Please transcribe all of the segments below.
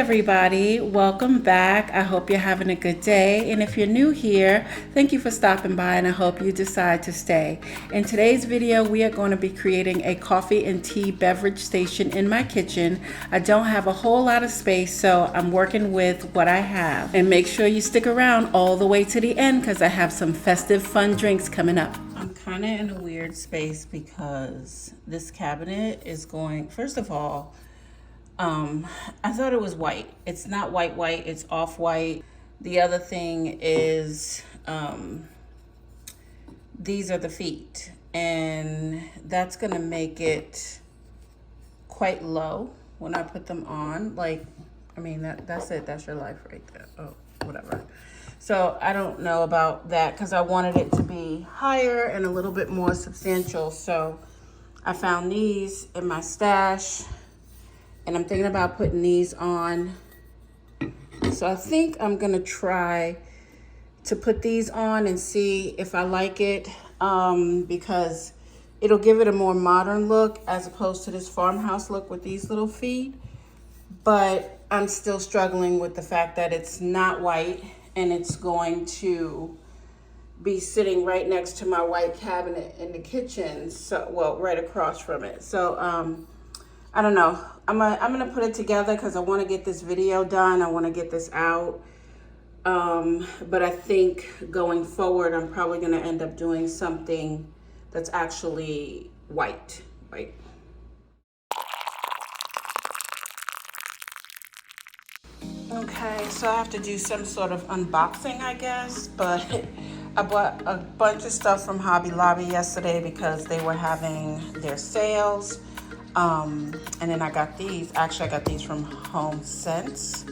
everybody, welcome back. I hope you're having a good day, and if you're new here, thank you for stopping by, and I hope you decide to stay. In today's video, we are going to be creating a coffee and tea beverage station in my kitchen. I don't have a whole lot of space, so I'm working with what I have. And make sure you stick around all the way to the end because I have some festive fun drinks coming up. I'm kind of in a weird space because this cabinet is going, first of all, I thought it was white. It's not white, it's off-white. The other thing is, these are the feet, and that's gonna make it quite low when I put them on. Like, I mean, that's it, that's your life right there. Oh, whatever. So I don't know about that because I wanted it to be higher and a little bit more substantial. So I found these in my stash, and I'm thinking about putting these on. So I think I'm gonna try to put these on and see if I like it, because it'll give it a more modern look as opposed to this farmhouse look with these little feet. But I'm still struggling with the fact that it's not white and it's going to be sitting right next to my white cabinet in the kitchen. So, well, right across from it. So, I don't know. I'm gonna put it together because I want to get this video done. I want to get this out. But I think going forward, I'm probably gonna end up doing something that's actually white. Okay, so I have to do some sort of unboxing, I guess, but I bought a bunch of stuff from Hobby Lobby yesterday because they were having their sales. And then I got these. Actually, I got these from Home Sense,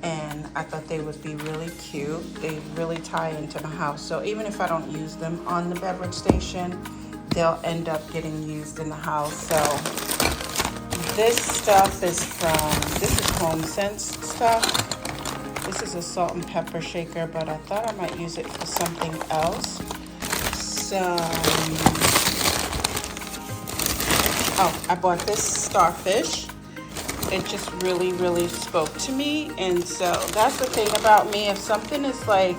and I thought they would be really cute. They really tie into my house. So even if I don't use them on the beverage station, they'll end up getting used in the house. So this stuff is this is Home Sense stuff. This is a salt and pepper shaker, but I thought I might use it for something else. Oh, I bought this starfish. It just really spoke to me. And so that's the thing about me. If something is like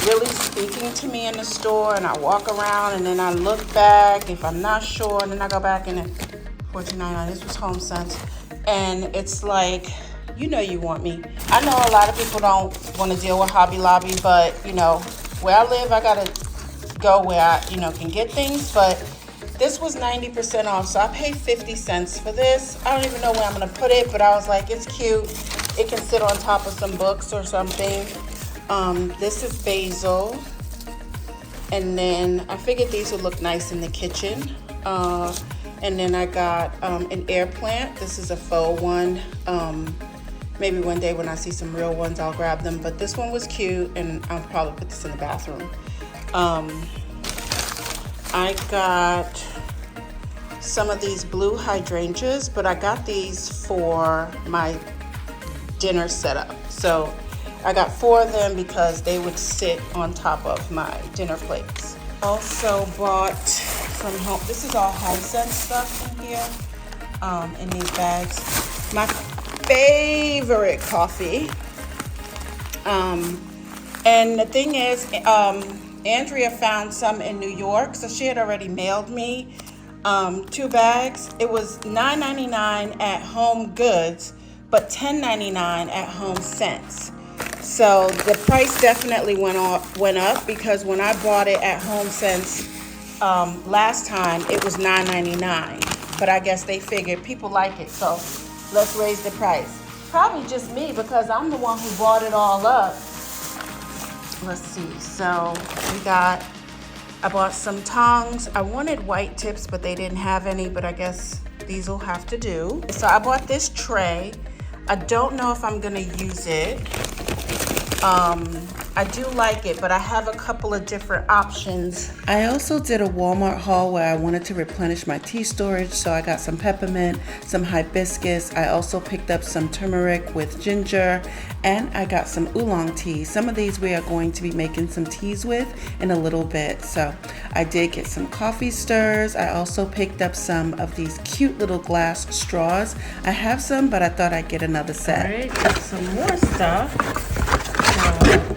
really speaking to me in the store and I walk around and then I look back, if I'm not sure, and then I go back and $14.99, this was Home Sense. And it's like, you know you want me. I know a lot of people don't want to deal with Hobby Lobby, but you know, where I live, I gotta go where I, can get things. But this was 90% off, so I paid 50 cents for this. I don't even know where I'm gonna put it, but I was like, it's cute. It can sit on top of some books or something. This is basil. And then I figured these would look nice in the kitchen. And then I got an air plant. This is a faux one. Maybe one day when I see some real ones, I'll grab them. But this one was cute, and I'll probably put this in the bathroom. I got some of these blue hydrangeas, but I got these for my dinner setup. So I got 4 of them because they would sit on top of my dinner plates. Also bought from home, this is all Home Sense stuff in here, in these bags. My favorite coffee. And the thing is, Andrea found some in New York, so she had already mailed me 2 bags. It was $9.99 at Home Goods, but $10.99 at Home Sense. So the price definitely went up because when I bought it at Home Sense last time, it was $9.99. But I guess they figured people like it, so let's raise the price. Probably just me because I'm the one who bought it all up. Let's see, so I bought some tongs. I wanted white tips, but they didn't have any, but I guess these will have to do. So I bought this tray. I don't know if I'm gonna use it. I do like it, but I have a couple of different options. I also did a Walmart haul where I wanted to replenish my tea storage, so I got some peppermint, some hibiscus. I also picked up some turmeric with ginger, and I got some oolong tea. Some of these we are going to be making some teas with in a little bit. So I did get some coffee stirs. I also picked up some of these cute little glass straws. I have some, but I thought I'd get another set. All right, got some more stuff.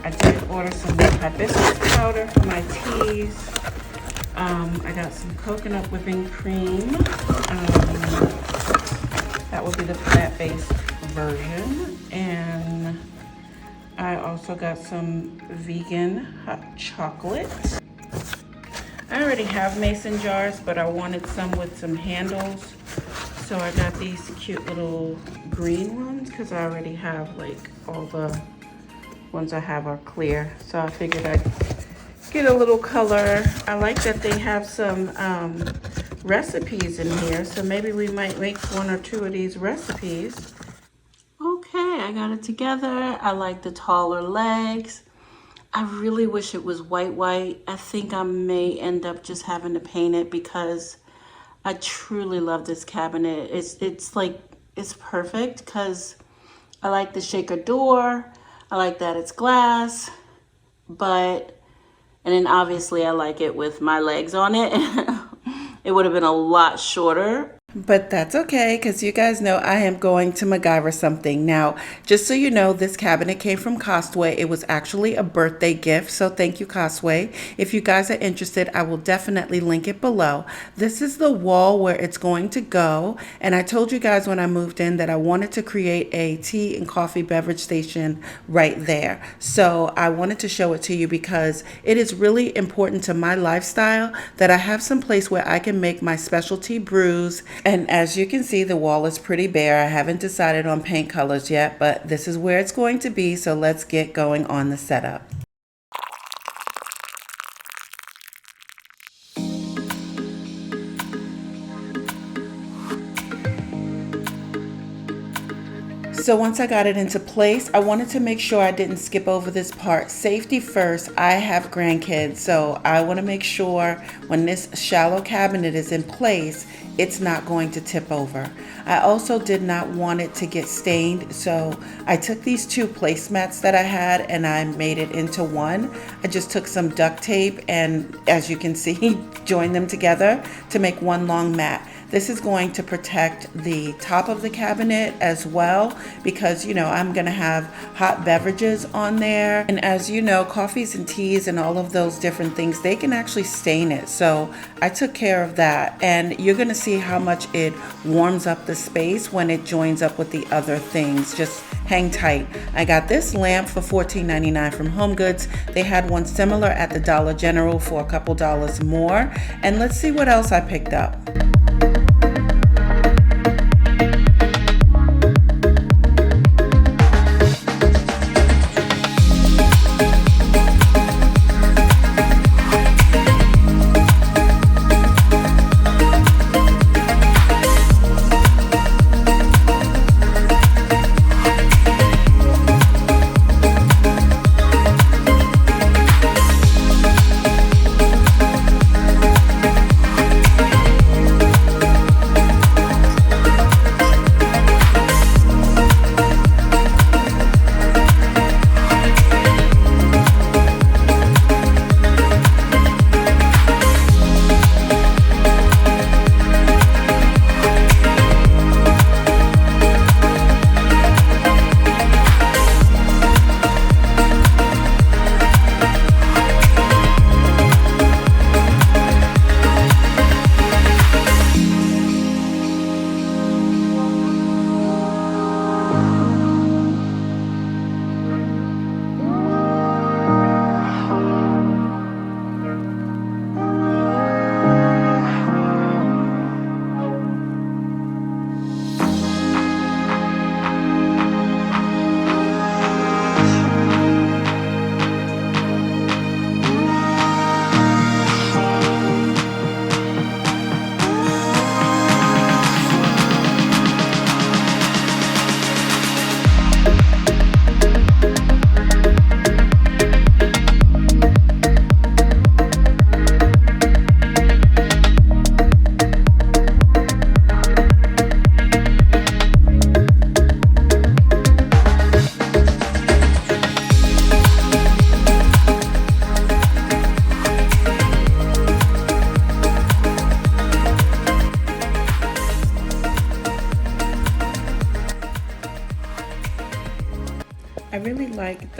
I did order some hibiscus powder for my teas. I got some coconut whipping cream. That will be the plant-based version. And I also got some vegan hot chocolate. I already have mason jars, but I wanted some with some handles. So I got these cute little green ones because I already have like all the ones I have are clear. So I figured I'd get a little color. I like that they have some recipes in here. So maybe we might make one or two of these recipes. Okay, I got it together. I like the taller legs. I really wish it was white. I think I may end up just having to paint it because I truly love this cabinet. It's perfect because I like the shaker door. I like that it's glass, and then obviously I like it with my legs on it. It would have been a lot shorter. But that's okay, because you guys know I am going to MacGyver something. Now, just so you know, this cabinet came from Costway. It was actually a birthday gift, so thank you, Costway. If you guys are interested, I will definitely link it below. This is the wall where it's going to go, and I told you guys when I moved in that I wanted to create a tea and coffee beverage station right there. So I wanted to show it to you because it is really important to my lifestyle that I have some place where I can make my specialty brews. And as you can see, the wall is pretty bare. I haven't decided on paint colors yet, but this is where it's going to be. So let's get going on the setup. So once I got it into place, I wanted to make sure I didn't skip over this part. Safety first. I have grandkids, so I want to make sure when this shallow cabinet is in place, it's not going to tip over. I also did not want it to get stained, so I took these two placemats that I had and I made it into one. I just took some duct tape and, as you can see, joined them together to make one long mat. This is going to protect the top of the cabinet as well because, you know, I'm going to have hot beverages on there. And as you know, coffees and teas and all of those different things, they can actually stain it. So I took care of that. And you're going to see how much it warms up the space when it joins up with the other things. Just hang tight. I got this lamp for $14.99 from HomeGoods. They had one similar at the Dollar General for a couple dollars more. And let's see what else I picked up.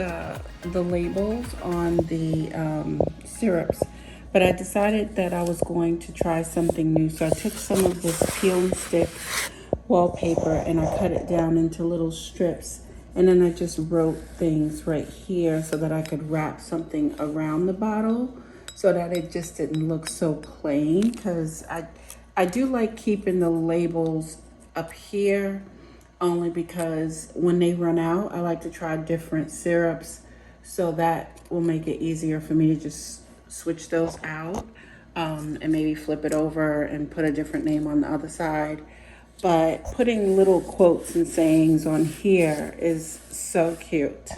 the labels on the syrups, but I decided that I was going to try something new. So I took some of this peel and stick wallpaper and I cut it down into little strips. And then I just wrote things right here so that I could wrap something around the bottle so that it just didn't look so plain, because I do like keeping the labels up here only because when they run out, I like to try different syrups, so that will make it easier for me to just switch those out and maybe flip it over and put a different name on the other side. But putting little quotes and sayings on here is so cute.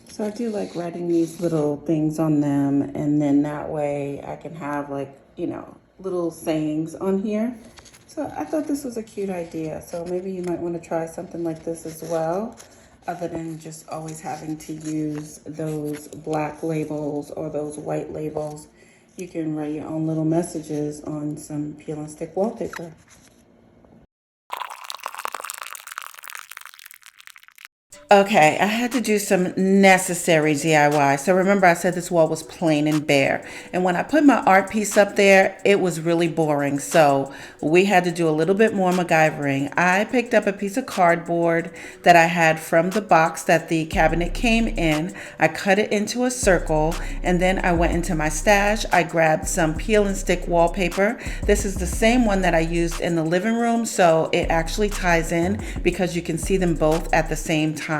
So I do like writing these little things on them, and then that way I can have, like, you know, little sayings on here. So I thought this was a cute idea. So maybe you might want to try something like this as well, other than just always having to use those black labels or those white labels. You can write your own little messages on some peel and stick wallpaper. Okay, I had to do some necessary DIY. So remember I said this wall was plain and bare. And when I put my art piece up there, it was really boring. So we had to do a little bit more MacGyvering. I picked up a piece of cardboard that I had from the box that the cabinet came in. I cut it into a circle, and then I went into my stash. I grabbed some peel and stick wallpaper. This is the same one that I used in the living room, so it actually ties in because you can see them both at the same time.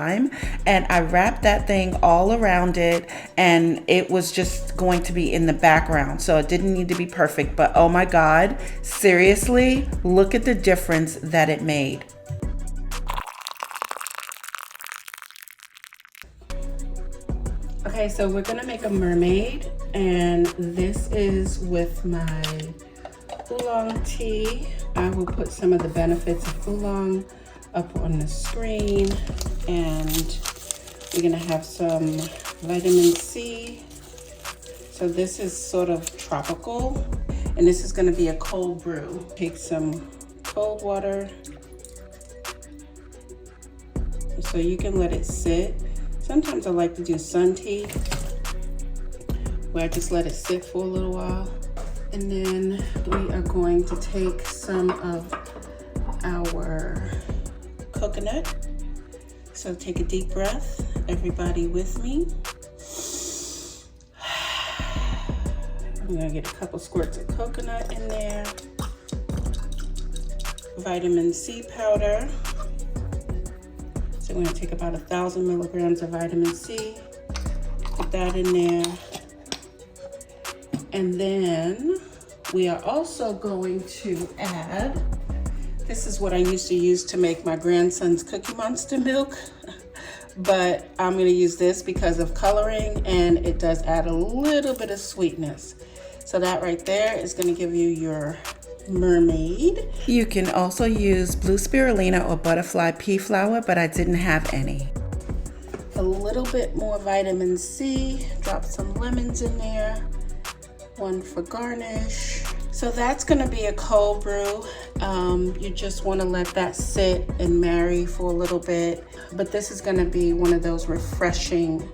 And I wrapped that thing all around it, and it was just going to be in the background, so it didn't need to be perfect. But oh my God, seriously, look at the difference that it made. Okay, so we're gonna make a mermaid, and this is with my oolong tea. I will put some of the benefits of oolong up on the screen, and we're gonna have some vitamin C. So this is sort of tropical, and this is gonna be a cold brew. Take some cold water, so you can let it sit. Sometimes I like to do sun tea, where I just let it sit for a little while. And then we are going to take some of our coconut. So take a deep breath, everybody with me. I'm gonna get a couple squirts of coconut in there. Vitamin C powder. So we're gonna take about 1,000 milligrams of vitamin C, put that in there. And then we are also going to add, this is what I used to use to make my grandson's Cookie Monster milk, but I'm gonna use this because of coloring, and it does add a little bit of sweetness. So that right there is gonna give you your mermaid. You can also use blue spirulina or butterfly pea flower, but I didn't have any. A little bit more vitamin C, drop some lemons in there, one for garnish. So that's gonna be a cold brew. You just wanna let that sit and marry for a little bit. But this is gonna be one of those refreshing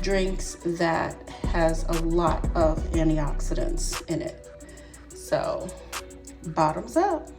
drinks that has a lot of antioxidants in it. So, bottoms up.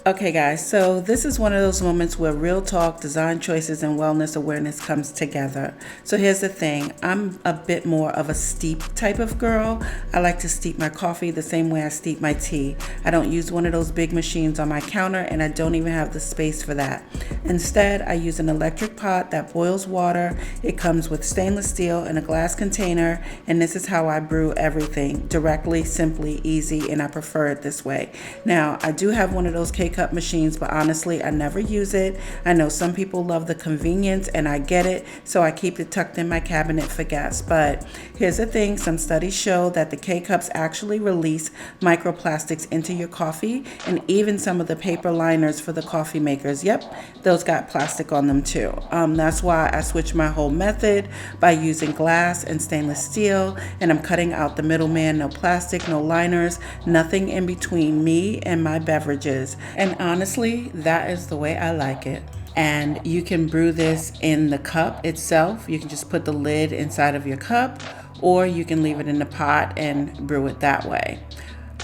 Okay guys, so this is one of those moments where real talk, design choices, and wellness awareness comes together. So here's the thing, I'm a bit more of a steep type of girl. I like to steep my coffee the same way I steep my tea. I don't use one of those big machines on my counter, and I don't even have the space for that. Instead, I use an electric pot that boils water. It comes with stainless steel in a glass container, and this is how I brew everything. Directly, simply, easy, and I prefer it this way. Now, I do have one of those K-cup machines, but honestly, I never use it. I know some people love the convenience, and I get it, so I keep it tucked in my cabinet for guests. But here's the thing, some studies show that the K-cups actually release microplastics into your coffee, and even some of the paper liners for the coffee makers. Yep, those got plastic on them too. That's why I switched my whole method by using glass and stainless steel, and I'm cutting out the middleman. No plastic, no liners, nothing in between me and my beverages. And honestly, that is the way I like it. And you can brew this in the cup itself. You can just put the lid inside of your cup, or you can leave it in the pot and brew it that way.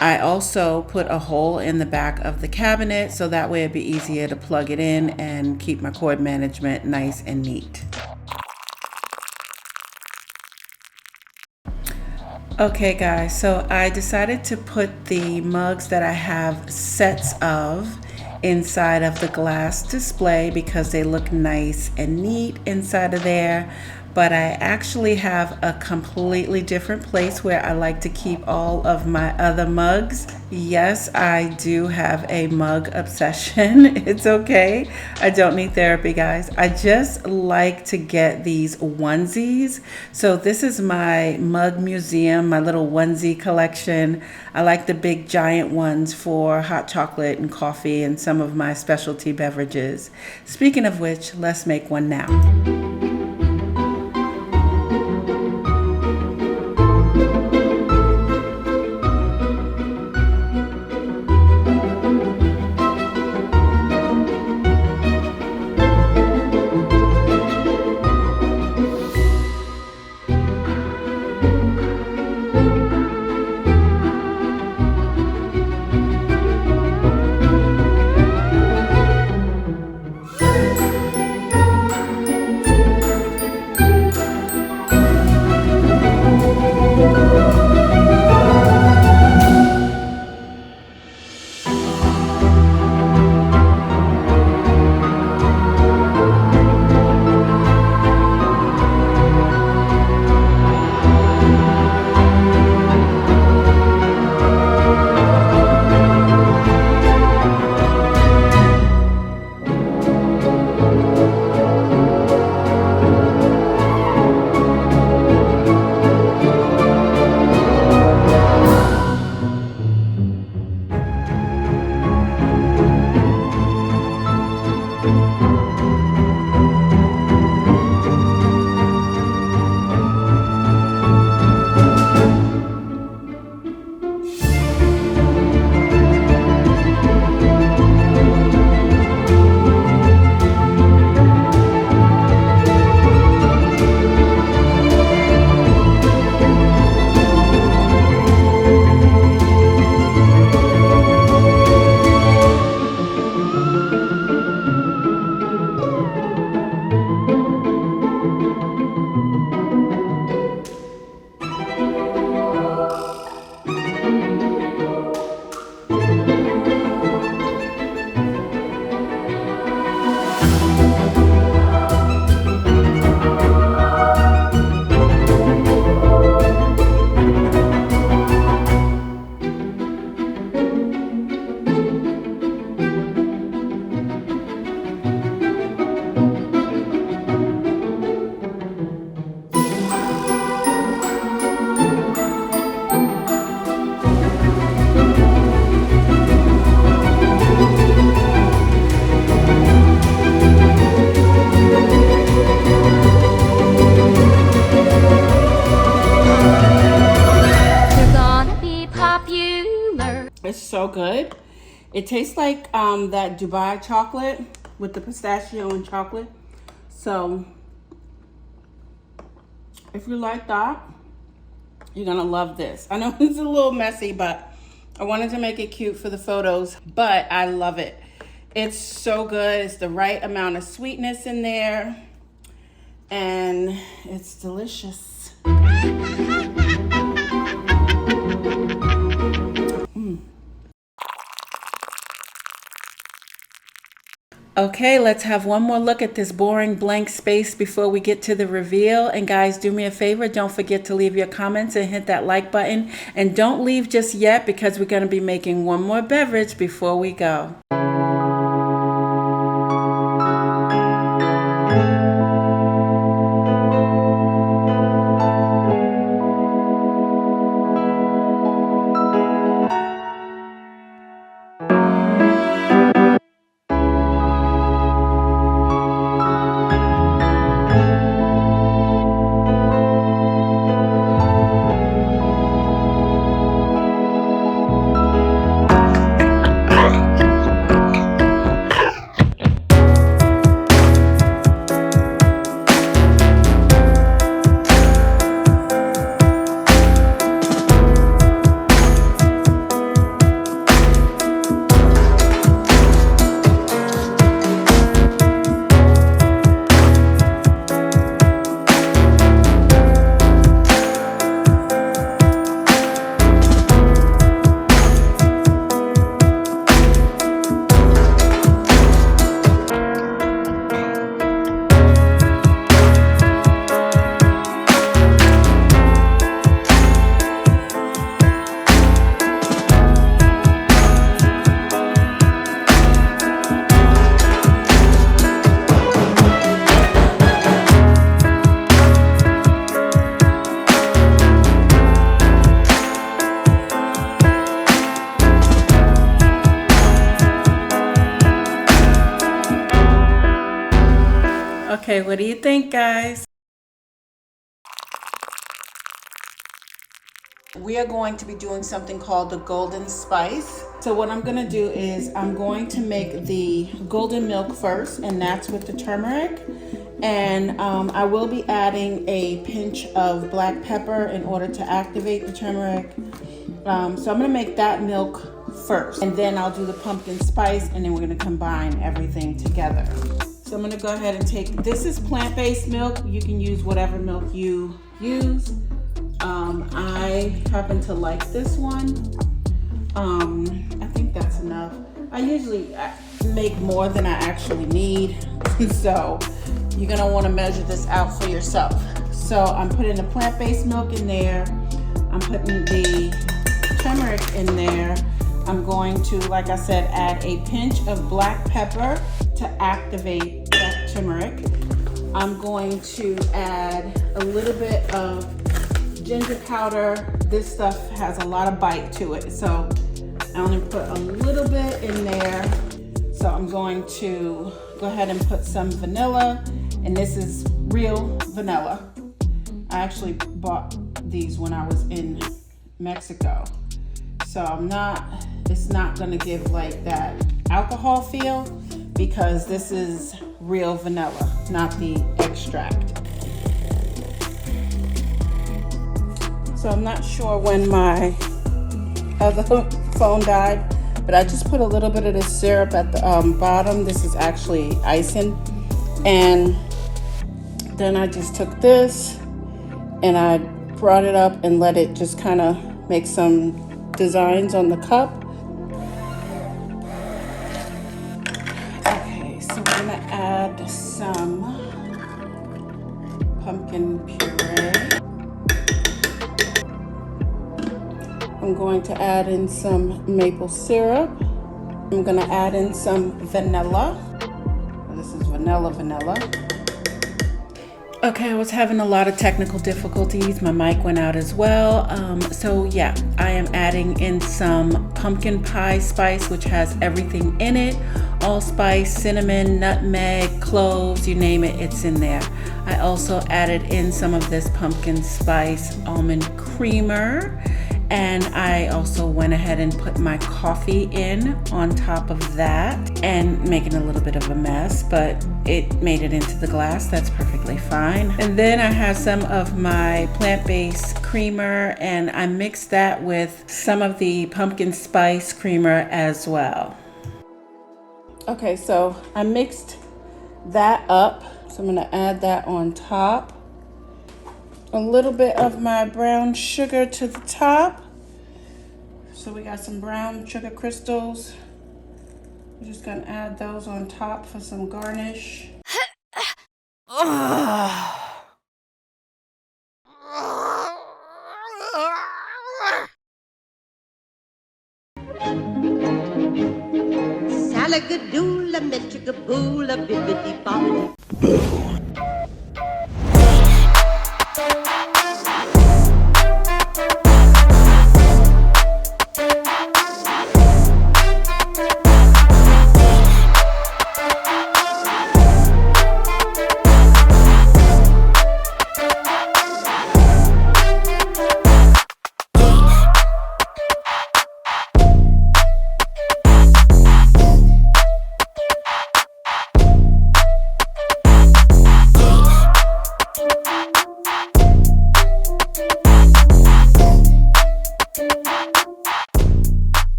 I also put a hole in the back of the cabinet so that way it'd be easier to plug it in and keep my cord management nice and neat. Okay guys, so I decided to put the mugs that I have sets of inside of the glass display because they look nice and neat inside of there. But I actually have a completely different place where I like to keep all of my other mugs. Yes, I do have a mug obsession. It's okay. I don't need therapy, guys. I just like to get these onesies. So this is my mug museum, my little onesie collection. I like the big giant ones for hot chocolate and coffee and some of my specialty beverages. Speaking of which, let's make one now. It's so good. It tastes like that Dubai chocolate with the pistachio and chocolate. So if you like that, you're gonna love this. I know it's a little messy, but I wanted to make it cute for the photos, but I love it. It's so good. It's the right amount of sweetness in there, and it's delicious. Okay, let's have one more look at this boring blank space before we get to the reveal. And guys, do me a favor, don't forget to leave your comments and hit that like button. And don't leave just yet because we're going to be making one more beverage before we go. Okay, what do you think, guys? We are going to be doing something called the golden spice. So what I'm gonna do is I'm going to make the golden milk first, and that's with the turmeric. And I will be adding a pinch of black pepper in order to activate the turmeric. So I'm gonna make that milk first, and then I'll do the pumpkin spice, and then we're gonna combine everything together. So I'm gonna go ahead and take, this is plant-based milk. You can use whatever milk you use. I happen to like this one. I think that's enough. I usually make more than I actually need. So you're gonna wanna measure this out for yourself. So I'm putting the plant-based milk in there. I'm putting the turmeric in there. I'm going to, like I said, add a pinch of black pepper to activate that turmeric. I'm going to add a little bit of ginger powder. This stuff has a lot of bite to it, so I only put a little bit in there. So I'm going to go ahead and put some vanilla, and this is real vanilla. I actually bought these when I was in Mexico. So it's not gonna give like that alcohol feel, because this is real vanilla, not the extract. So I'm not sure when my other phone died, but I just put a little bit of the syrup at the bottom. This is actually icing. And then I just took this and I brought it up and let it just kind of make some designs on the cup. Okay, so we're gonna add some pumpkin puree. I'm going to add in some maple syrup. I'm gonna add in some vanilla. This is vanilla. Okay, I was having a lot of technical difficulties. My mic went out as well. So yeah, I am adding in some pumpkin pie spice, which has everything in it. Allspice, cinnamon, nutmeg, cloves, you name it, it's in there. I also added in some of this pumpkin spice almond creamer. And I also went ahead and put my coffee in on top of that, and making a little bit of a mess, but it made it into the glass. That's perfectly fine. And then I have some of my plant-based creamer, and I mixed that with some of the pumpkin spice creamer as well. Okay, so I mixed that up. So I'm gonna add that on top. A little bit of my brown sugar to the top. So we got some brown sugar crystals. We're just gonna add those on top for some garnish. Salagadoola, metchigaboola, bibbidi bobbidi.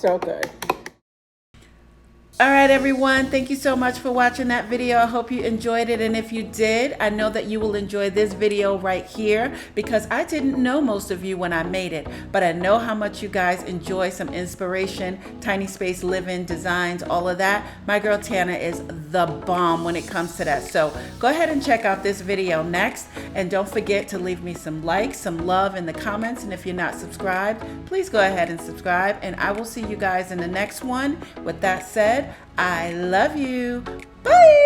So good. All right, everyone, thank you so much for watching that video. I hope you enjoyed it, and if you did, I know that you will enjoy this video right here, because I didn't know most of you when I made it, but I know how much you guys enjoy some inspiration, tiny space living, designs, all of that. My girl Tana is the bomb when it comes to that. So go ahead and check out this video next, and don't forget to leave me some likes, some love in the comments, and if you're not subscribed, please go ahead and subscribe, and I will see you guys in the next one. With that said, I love you. Bye.